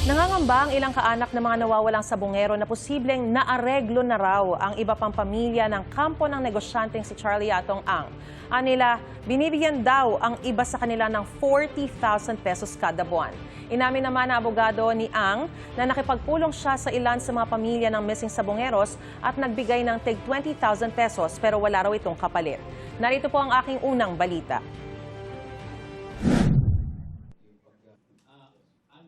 Nangangamba ang ilang kaanak ng mga nawawalang sabongero na posibleng naareglo na raw ang iba pang pamilya ng kampo ng negosyanteng si Charlie Atong Ang. Anila, binibigyan daw ang iba sa kanila ng 40,000 pesos kada buwan. Inamin naman na abogado ni Ang na nakipagpulong siya sa ilan sa mga pamilya ng missing sabongeros at nagbigay ng tig 20,000 pesos pero wala raw itong kapalit. Narito po ang aking unang balita.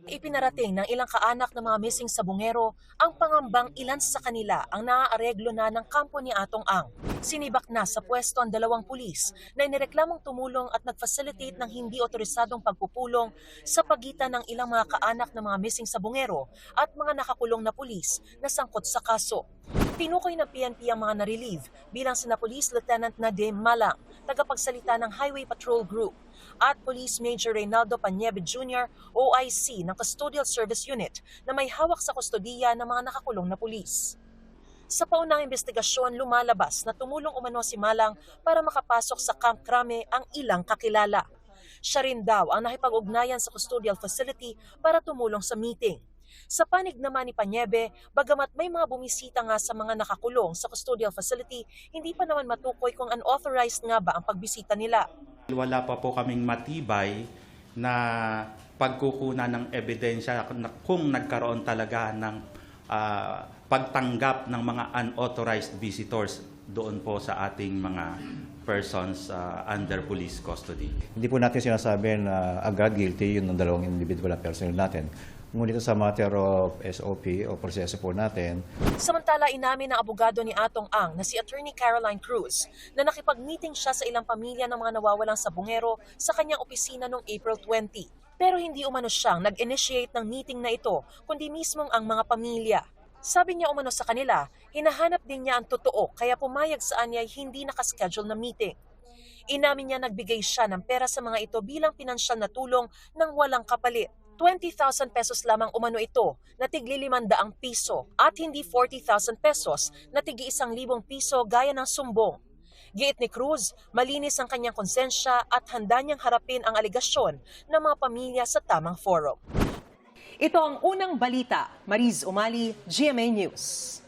Ipinarating ng ilang kaanak ng mga missing sabongero ang pangambang ilan sa kanila ang naaareglo na ng kampo ni Atong Ang. Sinibak na sa pwesto ang dalawang pulis na inireklamong tumulong at nag-facilitate ng hindi otorisadong pagpupulong sa pagitan ng ilang mga kaanak ng mga missing sabongero at mga nakakulong na pulis na sangkot sa kaso. Tinukoy ng PNP ang mga na-relieve bilang sina Police Lieutenant Nadim Malang, tagapagsalita ng Highway Patrol Group, at Police Major Reynaldo Paniebe Jr., OIC ng Custodial Service Unit na may hawak sa kustodiya ng mga nakakulong na pulis. Sa paunang investigasyon, lumalabas na tumulong umano si Malang para makapasok sa Camp Crame ang ilang kakilala. Siya rin daw ang nakipag-ugnayan sa custodial facility para tumulong sa meeting. Sa panig naman ni Paniebe, bagamat may mga bumisita nga sa mga nakakulong sa custodial facility, hindi pa naman matukoy kung unauthorized nga ba ang pagbisita nila. Wala pa po kaming matibay na pagkukunan ng ebidensya kung nagkaroon talaga ng pagtanggap ng mga unauthorized visitors doon po sa ating mga persons under police custody. Hindi po natin sinasabi na agad guilty yun ng dalawang individual na personnel natin. Ngunit sa matter of SOP o proseso po natin. Samantala, inamin ng abogado ni Atong Ang na si Attorney Caroline Cruz na nakipag-meeting siya sa ilang pamilya ng mga nawawalang sabongero sa kanyang opisina noong April 20. Pero hindi umano siyang nag-initiate ng meeting na ito, kundi mismong ang mga pamilya. Sabi niya umano sa kanila, hinahanap din niya ang totoo kaya pumayag saan niya ay hindi nakaschedule na meeting. Inamin niya nagbigay siya ng pera sa mga ito bilang pinansyal na tulong ng walang kapalit. 20,000 pesos lamang umano ito na tig 500 piso at hindi 40,000 pesos na tig 1,000 piso gaya ng sumbong. Giit ni Cruz, malinis ang kanyang konsensya at handa niyang harapin ang aligasyon ng mga pamilya sa tamang forum. Ito ang unang balita. Mariz Umali, GMA News.